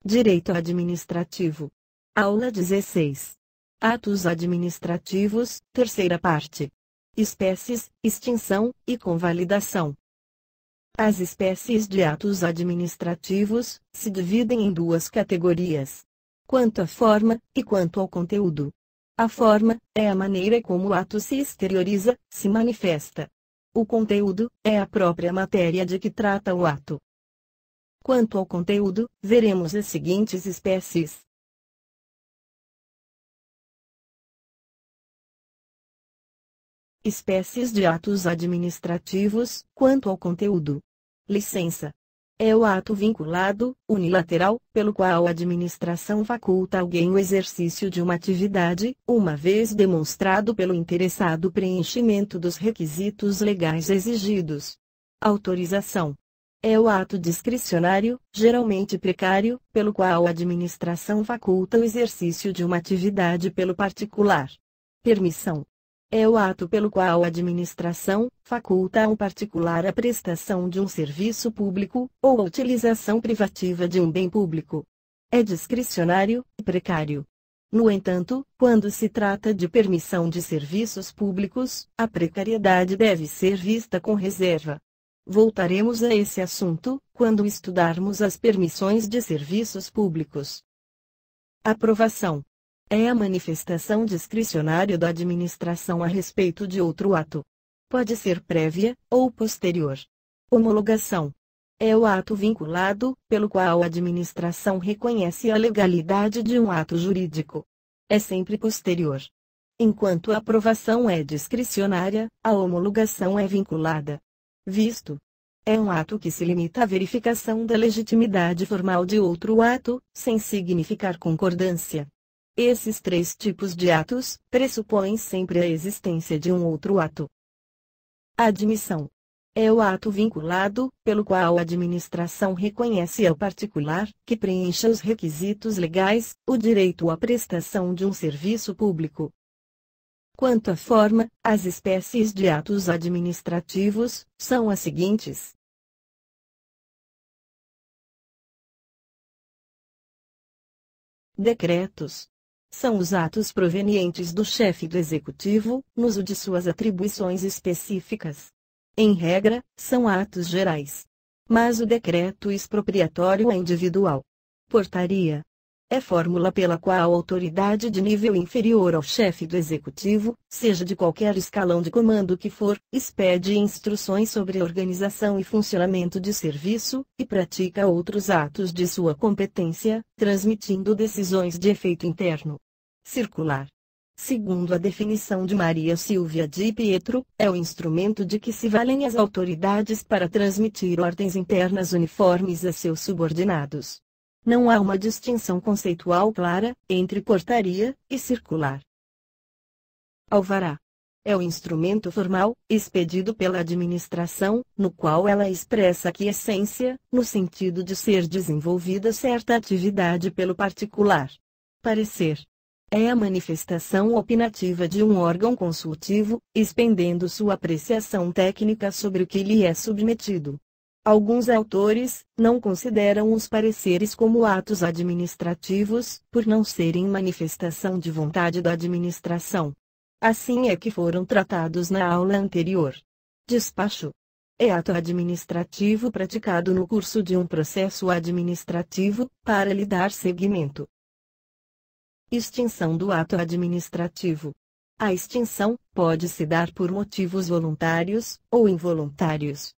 Direito Administrativo. Aula 16. Atos administrativos, terceira parte. Espécies, extinção e convalidação. As espécies de atos administrativos se dividem em duas categorias: quanto à forma e quanto ao conteúdo. A forma é a maneira como o ato se exterioriza, se manifesta. O conteúdo é a própria matéria de que trata o ato. Quanto ao conteúdo, veremos as seguintes espécies. Espécies de atos administrativos, quanto ao conteúdo. Licença. É o ato vinculado, unilateral, pelo qual a administração faculta alguém o exercício de uma atividade, uma vez demonstrado pelo interessado preenchimento dos requisitos legais exigidos. Autorização. É o ato discricionário, geralmente precário, pelo qual a administração faculta o exercício de uma atividade pelo particular. Permissão. É o ato pelo qual a administração faculta a um particular a prestação de um serviço público, ou a utilização privativa de um bem público. É discricionário e precário. No entanto, quando se trata de permissão de serviços públicos, a precariedade deve ser vista com reserva. Voltaremos a esse assunto quando estudarmos as permissões de serviços públicos. Aprovação. É a manifestação discricionária da administração a respeito de outro ato. Pode ser prévia ou posterior. Homologação. É o ato vinculado, pelo qual a administração reconhece a legalidade de um ato jurídico. É sempre posterior. Enquanto a aprovação é discricionária, a homologação é vinculada. Visto. É um ato que se limita à verificação da legitimidade formal de outro ato, sem significar concordância. Esses três tipos de atos pressupõem sempre a existência de um outro ato. Admissão. É o ato vinculado, pelo qual a administração reconhece ao particular, que preencha os requisitos legais, o direito à prestação de um serviço público. Quanto à forma, as espécies de atos administrativos são as seguintes. Decretos. São os atos provenientes do chefe do executivo, no uso de suas atribuições específicas. Em regra, são atos gerais. Mas o decreto expropriatório é individual. Portaria. É fórmula pela qual a autoridade de nível inferior ao chefe do executivo, seja de qualquer escalão de comando que for, expede instruções sobre a organização e funcionamento de serviço, e pratica outros atos de sua competência, transmitindo decisões de efeito interno. Circular. Segundo a definição de Maria Silvia Di Pietro, é o instrumento de que se valem as autoridades para transmitir ordens internas uniformes a seus subordinados. Não há uma distinção conceitual clara entre portaria e circular. Alvará. É o instrumento formal, expedido pela administração, no qual ela expressa a quiescência, no sentido de ser desenvolvida certa atividade pelo particular. Parecer. É a manifestação opinativa de um órgão consultivo, expendendo sua apreciação técnica sobre o que lhe é submetido. Alguns autores não consideram os pareceres como atos administrativos, por não serem manifestação de vontade da administração. Assim é que foram tratados na aula anterior. Despacho. É ato administrativo praticado no curso de um processo administrativo, para lhe dar seguimento. Extinção do ato administrativo. A extinção pode se dar por motivos voluntários ou involuntários.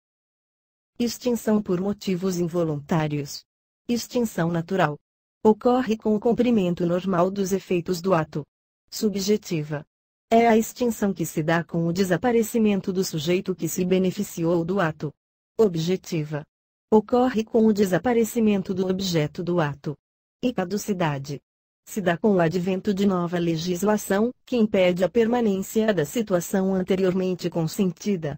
Extinção por motivos involuntários. Extinção natural. Ocorre com o cumprimento normal dos efeitos do ato. Subjetiva. É a extinção que se dá com o desaparecimento do sujeito que se beneficiou do ato. Objetiva. Ocorre com o desaparecimento do objeto do ato. E caducidade. Se dá com o advento de nova legislação, que impede a permanência da situação anteriormente consentida.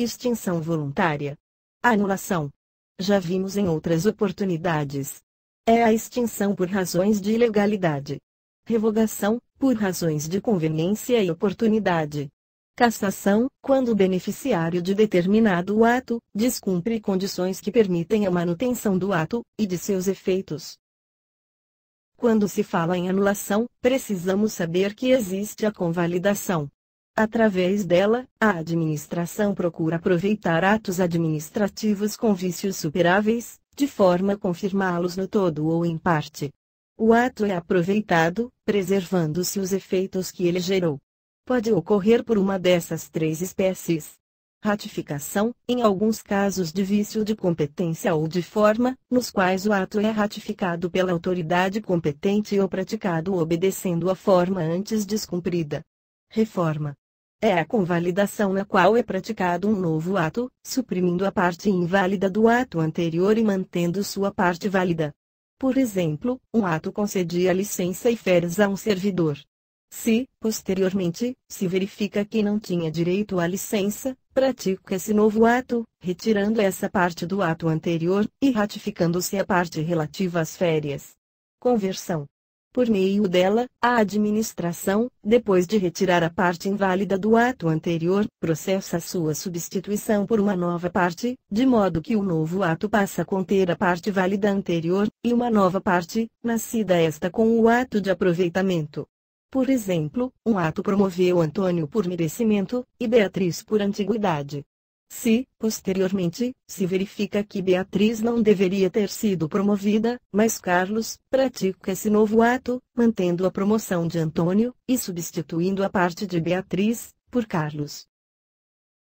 Extinção voluntária. Anulação. Já vimos em outras oportunidades. É a extinção por razões de ilegalidade. Revogação, por razões de conveniência e oportunidade. Cassação, quando o beneficiário de determinado ato descumpre condições que permitem a manutenção do ato e de seus efeitos. Quando se fala em anulação, precisamos saber que existe a convalidação. Através dela, a administração procura aproveitar atos administrativos com vícios superáveis, de forma a confirmá-los no todo ou em parte. O ato é aproveitado, preservando-se os efeitos que ele gerou. Pode ocorrer por uma dessas três espécies. Ratificação, em alguns casos de vício de competência ou de forma, nos quais o ato é ratificado pela autoridade competente ou praticado obedecendo a forma antes descumprida. Reforma. É a convalidação na qual é praticado um novo ato, suprimindo a parte inválida do ato anterior e mantendo sua parte válida. Por exemplo, um ato concedia licença e férias a um servidor. Se, posteriormente, se verifica que não tinha direito à licença, pratica-se novo ato, retirando essa parte do ato anterior, e ratificando-se a parte relativa às férias. Conversão. Por meio dela, a administração, depois de retirar a parte inválida do ato anterior, processa sua substituição por uma nova parte, de modo que o novo ato passa a conter a parte válida anterior, e uma nova parte, nascida esta com o ato de aproveitamento. Por exemplo, um ato promoveu Antônio por merecimento, e Beatriz por antiguidade. Se, posteriormente, se verifica que Beatriz não deveria ter sido promovida, mas Carlos, pratica esse novo ato, mantendo a promoção de Antônio, e substituindo a parte de Beatriz, por Carlos.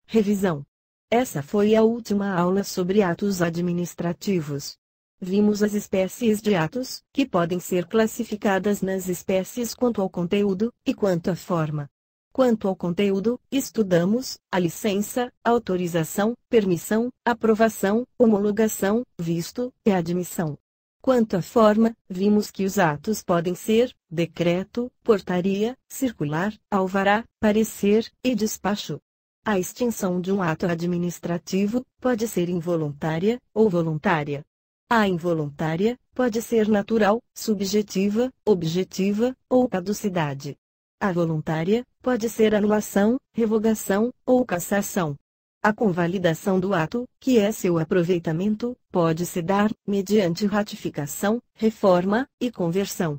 Revisão. Essa foi a última aula sobre atos administrativos. Vimos as espécies de atos, que podem ser classificadas nas espécies quanto ao conteúdo, e quanto à forma. Quanto ao conteúdo, estudamos a licença, autorização, permissão, aprovação, homologação, visto e admissão. Quanto à forma, vimos que os atos podem ser decreto, portaria, circular, alvará, parecer e despacho. A extinção de um ato administrativo pode ser involuntária ou voluntária. A involuntária pode ser natural, subjetiva, objetiva ou caducidade. A voluntária pode ser anulação, revogação ou cassação. A convalidação do ato, que é seu aproveitamento, pode se dar mediante ratificação, reforma e conversão.